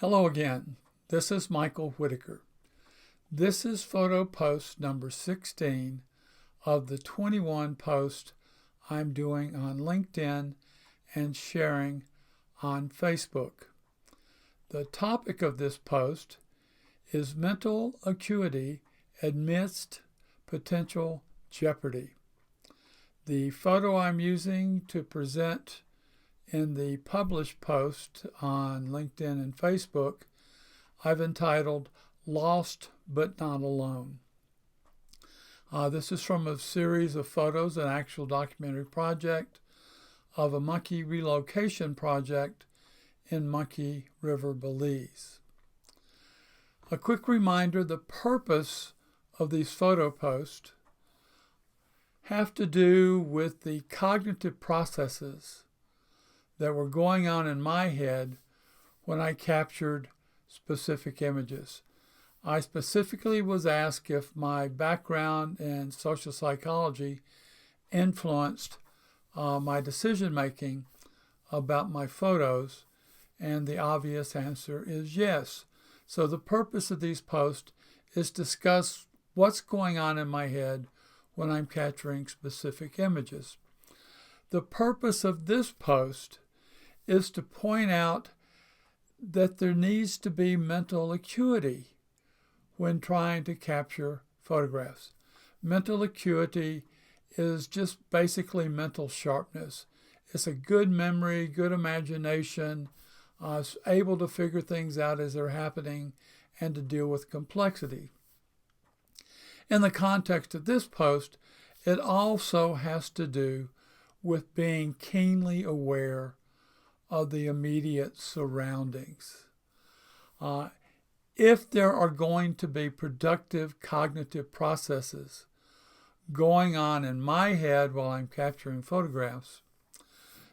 Hello again. This is Michael Whitaker. This is photo post number 16 of the 21 posts I'm doing on LinkedIn and sharing on Facebook. The topic of this post is mental acuity amidst potential jeopardy. The photo I'm using to present in the published post on LinkedIn and Facebook, I've entitled Lost But Not Alone. This is from a series of photos, an actual documentary project of a monkey relocation project in Monkey River, Belize. A quick reminder, the purpose of these photo posts have to do with the cognitive processes that were going on in my head when I captured specific images. I specifically was asked if my background in social psychology influenced my decision-making about my photos, and the obvious answer is yes. So the purpose of these posts is to discuss what's going on in my head when I'm capturing specific images. The purpose of this post is to point out that there needs to be mental acuity when trying to capture photographs. Mental acuity is just basically mental sharpness. It's a good memory, good imagination, able to figure things out as they're happening and to deal with complexity. In the context of this post, it also has to do with being keenly aware of the immediate surroundings. If there are going to be productive cognitive processes going on in my head while I'm capturing photographs,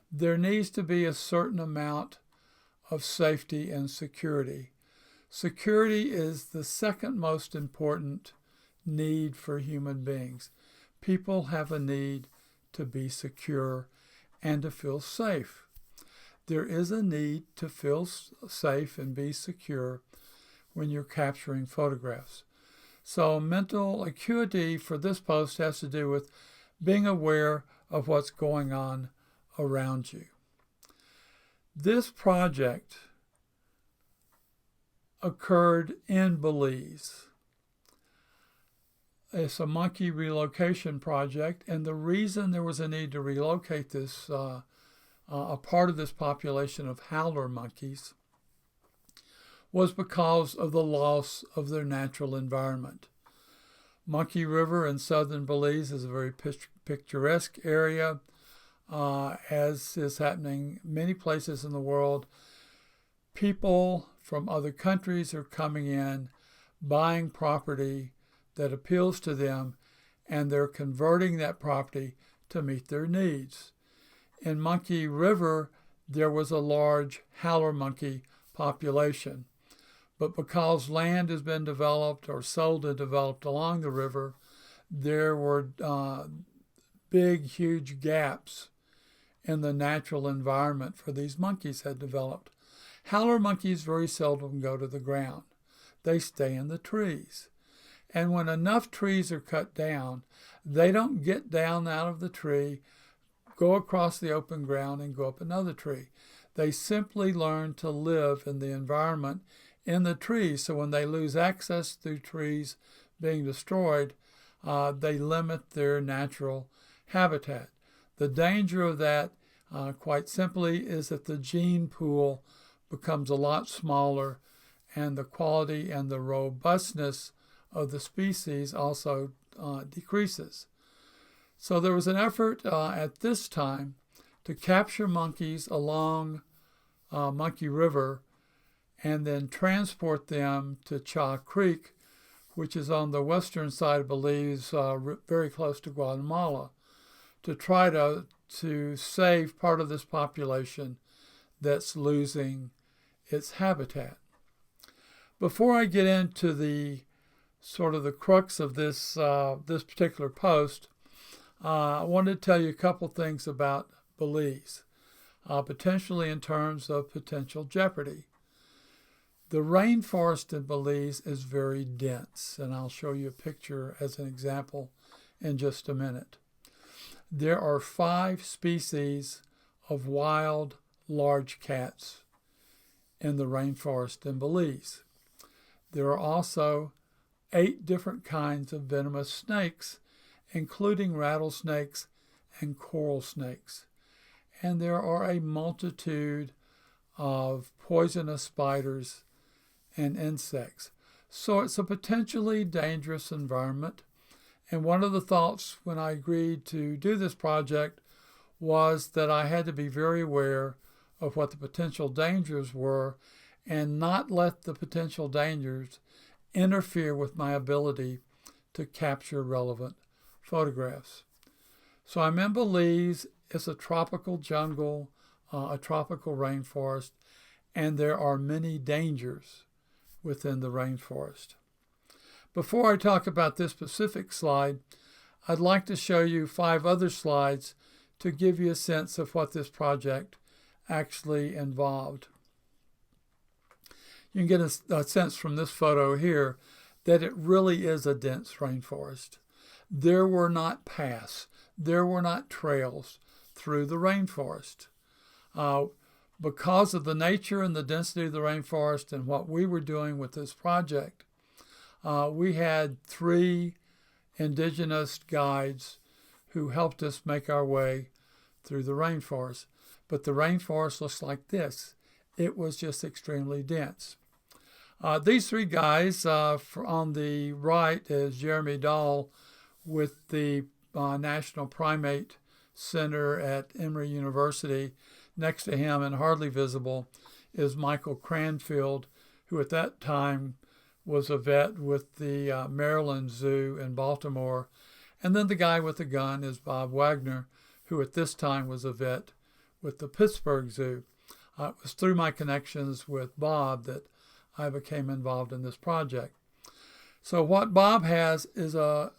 there needs to be a certain amount of safety and security. Security is the second most important need for human beings. People have a need to be secure and to feel safe. There is a need to feel safe and be secure when you're capturing photographs. So mental acuity for this post has to do with being aware of what's going on around you. This project occurred in Belize. It's a monkey relocation project, and the reason there was a need to relocate this a part of this population of howler monkeys was because of the loss of their natural environment. Monkey River in southern Belize is a very picturesque area, as is happening many places in the world. People from other countries are coming in, buying property that appeals to them, and they're converting that property to meet their needs. In Monkey River, there was a large howler monkey population. But because land has been developed or sold and developed along the river, there were big, huge gaps in the natural environment for these monkeys had developed. Howler monkeys very seldom go to the ground. They stay in the trees. And when enough trees are cut down, they don't get down out of the tree, go across the open ground, and go up another tree. They simply learn to live in the environment in the trees. So when they lose access through trees being destroyed, they limit their natural habitat. The danger of that, quite simply, is that the gene pool becomes a lot smaller, and the quality and the robustness of the species also decreases. So there was an effort at this time to capture monkeys along Monkey River and then transport them to Chaa Creek, which is on the western side of Belize, very close to Guatemala, to try to save part of this population that's losing its habitat. Before I get into the sort of the crux of this particular post, I wanted to tell you a couple things about Belize, potentially in terms of potential jeopardy. The rainforest in Belize is very dense, and I'll show you a picture as an example in just a minute. There are 5 species of wild large cats in the rainforest in Belize. There are also 8 different kinds of venomous snakes, including rattlesnakes and coral snakes. And there are a multitude of poisonous spiders and insects. So it's a potentially dangerous environment. And one of the thoughts when I agreed to do this project was that I had to be very aware of what the potential dangers were and not let the potential dangers interfere with my ability to capture relevant photographs. So I'm in Belize. It's a tropical jungle, a tropical rainforest, and there are many dangers within the rainforest. Before I talk about this specific slide, I'd like to show you 5 other slides to give you a sense of what this project actually involved. You can get a sense from this photo here that it really is a dense rainforest. There were not paths, there were not trails through the rainforest. Because of the nature and the density of the rainforest and what we were doing with this project, we had 3 indigenous guides who helped us make our way through the rainforest. But the rainforest looks like this. It was just extremely dense. These 3 guys, on the right is Jeremy Dahl with the National Primate Center at Emory University. Next to him and hardly visible is Michael Cranfield, who at that time was a vet with the Maryland Zoo in Baltimore. And then the guy with the gun is Bob Wagner, who at this time was a vet with the Pittsburgh Zoo. It was through my connections with Bob that I became involved in this project. So what Bob has is a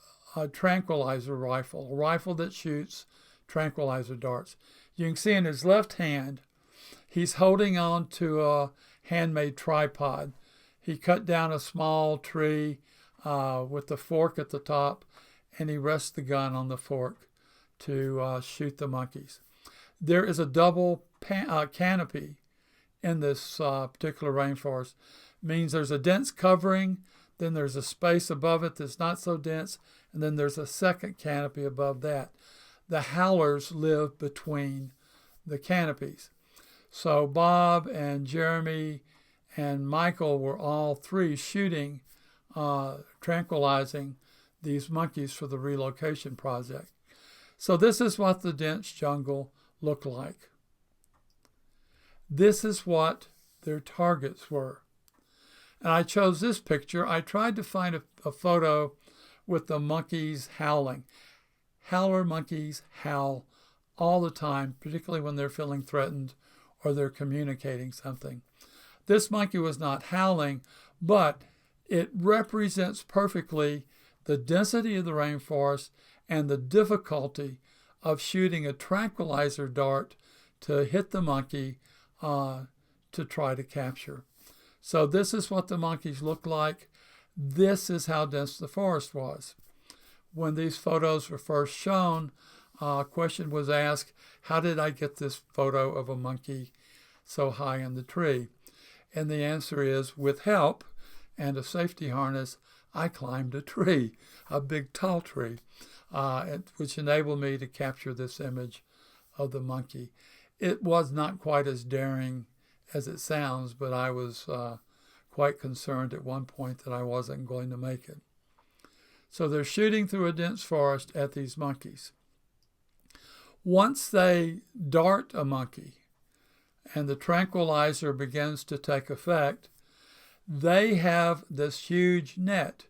tranquilizer rifle, a rifle that shoots tranquilizer darts. You can see in his left hand, he's holding on to a handmade tripod. He cut down a small tree with the fork at the top, and he rests the gun on the fork to shoot the monkeys. There is a double canopy in this particular rainforest. It means there's a dense covering, then there's a space above it that's not so dense, and then there's a second canopy above that. The howlers live between the canopies. So Bob and Jeremy and Michael were all 3 shooting, tranquilizing these monkeys for the relocation project. So this is what the dense jungle looked like. This is what their targets were. And I chose this picture. I tried to find a photo with the monkeys howling. Howler monkeys howl all the time, particularly when they're feeling threatened or they're communicating something. This monkey was not howling, but it represents perfectly the density of the rainforest and the difficulty of shooting a tranquilizer dart to hit the monkey to try to capture. So this is what the monkeys look like. This is how dense the forest was. When these photos were first shown, a question was asked, how did I get this photo of a monkey so high in the tree? And the answer is, with help and a safety harness, I climbed a tree, a big tall tree, which enabled me to capture this image of the monkey. It was not quite as daring as it sounds, but I was quite concerned at one point that I wasn't going to make it. So they're shooting through a dense forest at these monkeys. Once they dart a monkey and the tranquilizer begins to take effect, they have this huge net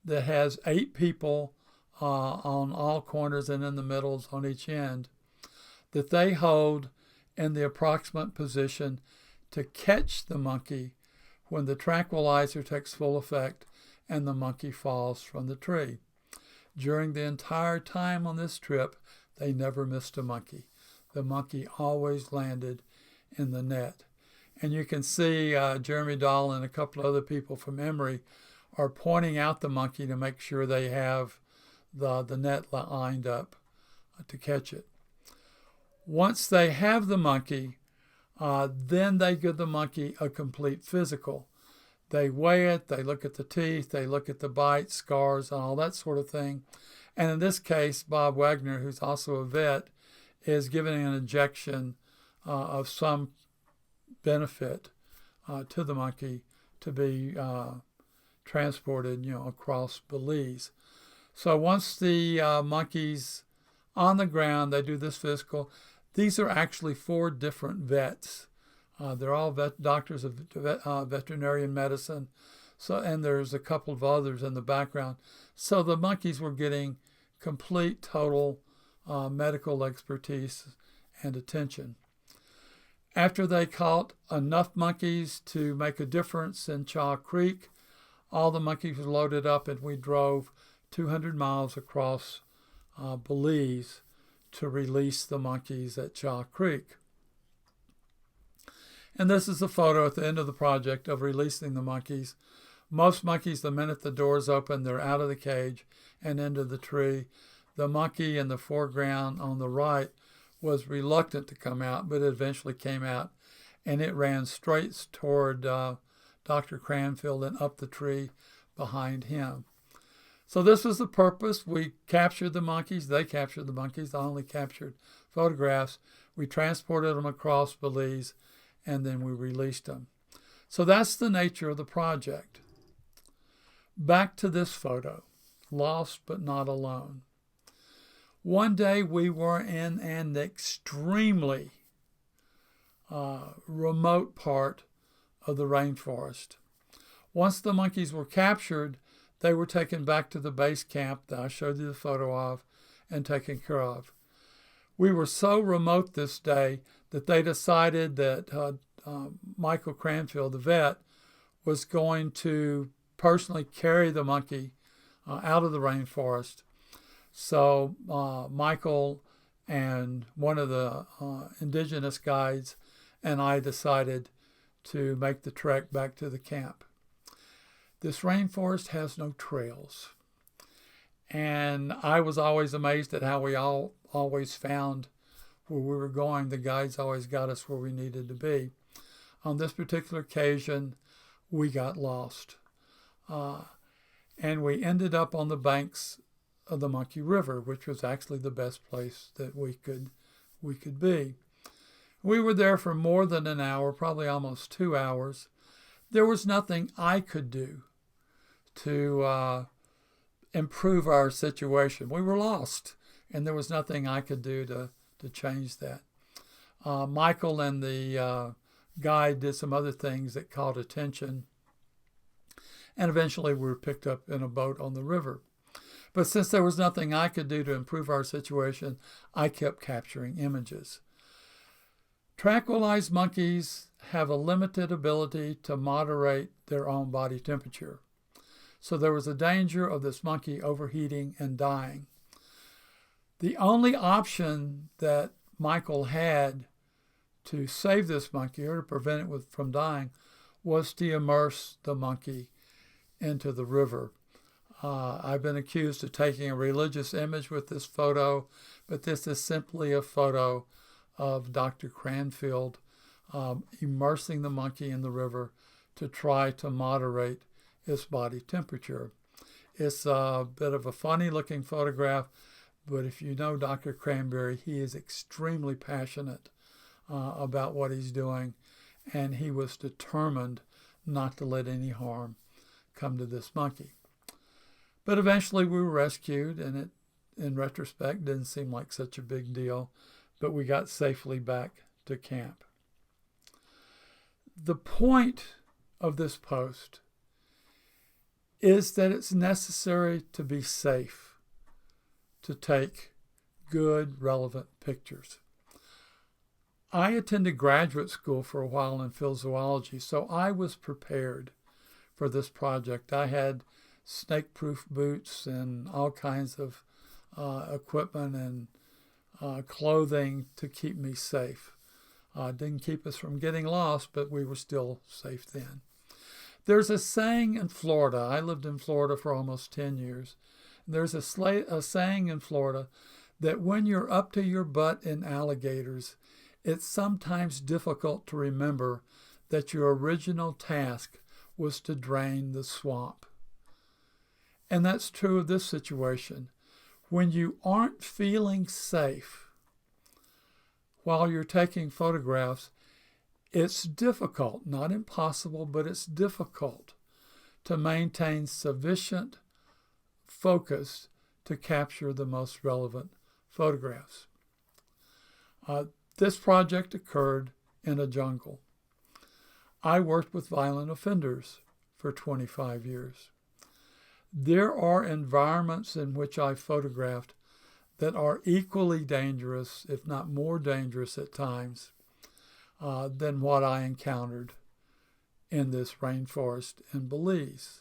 that has 8 people on all corners and in the middles on each end that they hold in the approximate position to catch the monkey when the tranquilizer takes full effect and the monkey falls from the tree. During the entire time on this trip, they never missed a monkey. The monkey always landed in the net. And you can see Jeremy Dahl and a couple of other people from Emory are pointing out the monkey to make sure they have the net lined up to catch it. Once they have the monkey, then they give the monkey a complete physical. They weigh it, they look at the teeth, they look at the bites, scars, and all that sort of thing. And in this case, Bob Wagner, who's also a vet, is giving an injection of some benefit to the monkey to be transported, across Belize. So once the monkey's on the ground, they do this physical. These are actually 4 different vets. They're all doctors of veterinarian medicine. And there's a couple of others in the background. So the monkeys were getting complete, total medical expertise and attention. After they caught enough monkeys to make a difference in Chaa Creek, all the monkeys were loaded up and we drove 200 miles across Belize to release the monkeys at Chaa Creek. And this is a photo at the end of the project of releasing the monkeys. Most monkeys, the minute the doors open, they're out of the cage and into the tree. The monkey in the foreground on the right was reluctant to come out, but it eventually came out, and it ran straight toward Dr. Cranfield and up the tree behind him. So this was the purpose. We captured the monkeys. They captured the monkeys. I only captured photographs. We transported them across Belize, and then we released them. So that's the nature of the project. Back to this photo, lost but not alone. One day we were in an extremely remote part of the rainforest. Once the monkeys were captured, they were taken back to the base camp that I showed you the photo of and taken care of. We were so remote this day that they decided that Michael Cranfield, the vet, was going to personally carry the monkey out of the rainforest. So Michael and one of the indigenous guides and I decided to make the trek back to the camp. This rainforest has no trails. And I was always amazed at how we all always found where we were going. The guides always got us where we needed to be. On this particular occasion, we got lost. And we ended up on the banks of the Monkey River, which was actually the best place that we could be. We were there for more than an hour, probably almost 2 hours. There was nothing I could do to improve our situation. We were lost, and there was nothing I could do to change that. Michael and the guide did some other things that caught attention, and eventually we were picked up in a boat on the river. But since there was nothing I could do to improve our situation, I kept capturing images. Tranquilized monkeys have a limited ability to moderate their own body temperature. So there was a danger of this monkey overheating and dying. The only option that Michael had to save this monkey or to prevent it from dying was to immerse the monkey into the river. I've been accused of taking a religious image with this photo, but this is simply a photo of Dr. Cranfield immersing the monkey in the river to try to moderate its body temperature. It's a bit of a funny looking photograph, but if you know Dr. Cranberry, he is extremely passionate about what he's doing, and he was determined not to let any harm come to this monkey. But eventually we were rescued, and it, in retrospect, didn't seem like such a big deal, but we got safely back to camp. The point of this post is that it's necessary to be safe, to take good, relevant pictures. I attended graduate school for a while in field zoology, so I was prepared for this project. I had snake-proof boots and all kinds of equipment and clothing to keep me safe. Didn't keep us from getting lost, but we were still safe then. There's a saying in Florida. I lived in Florida for almost 10 years. There's a saying in Florida that when you're up to your butt in alligators, it's sometimes difficult to remember that your original task was to drain the swamp. And that's true of this situation. When you aren't feeling safe while you're taking photographs, it's difficult, not impossible, but it's difficult to maintain sufficient focus to capture the most relevant photographs. This project occurred in a jungle. I worked with violent offenders for 25 years. There are environments in which I photographed that are equally dangerous, if not more dangerous at times, than what I encountered in this rainforest in Belize.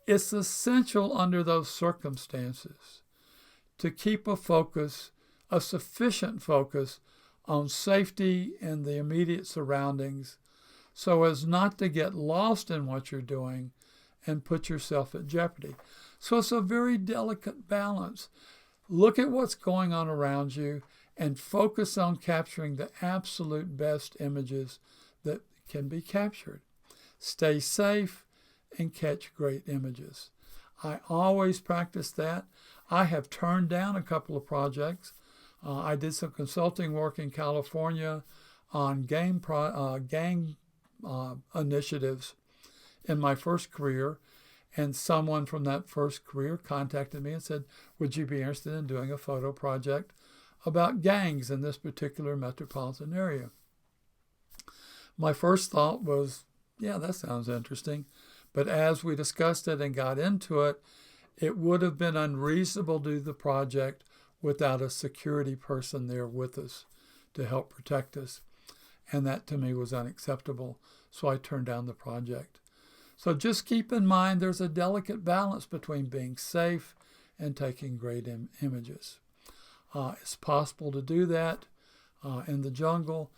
It's essential under those circumstances to keep a focus, a sufficient focus, on safety and the immediate surroundings so as not to get lost in what you're doing and put yourself at jeopardy. So it's a very delicate balance. Look at what's going on around you and focus on capturing the absolute best images that can be captured. Stay safe and catch great images. I always practice that. I have turned down a couple of projects. I did some consulting work in California on gang initiatives in my first career, and someone from that first career contacted me and said, would you be interested in doing a photo project about gangs in this particular metropolitan area? My first thought was, yeah, that sounds interesting. But as we discussed it and got into it, it would have been unreasonable to do the project without a security person there with us to help protect us. And that to me was unacceptable. So I turned down the project. So just keep in mind there's a delicate balance between being safe and taking great images. It's possible to do that in the jungle.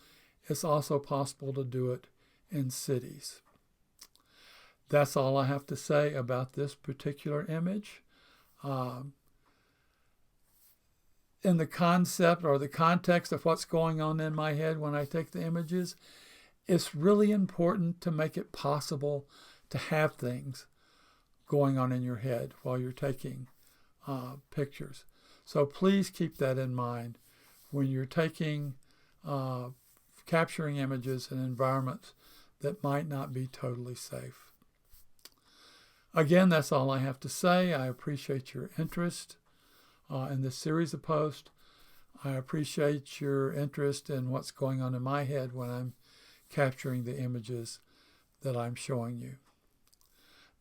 It's also possible to do it in cities. That's all I have to say about this particular image. In the concept or the context of what's going on in my head when I take the images, it's really important to make it possible to have things going on in your head while you're taking pictures. So please keep that in mind when you're taking, capturing images in environments that might not be totally safe. Again, that's all I have to say. I appreciate your interest in this series of posts. I appreciate your interest in what's going on in my head when I'm capturing the images that I'm showing you.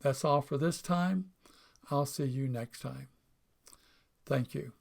That's all for this time. I'll see you next time. Thank you.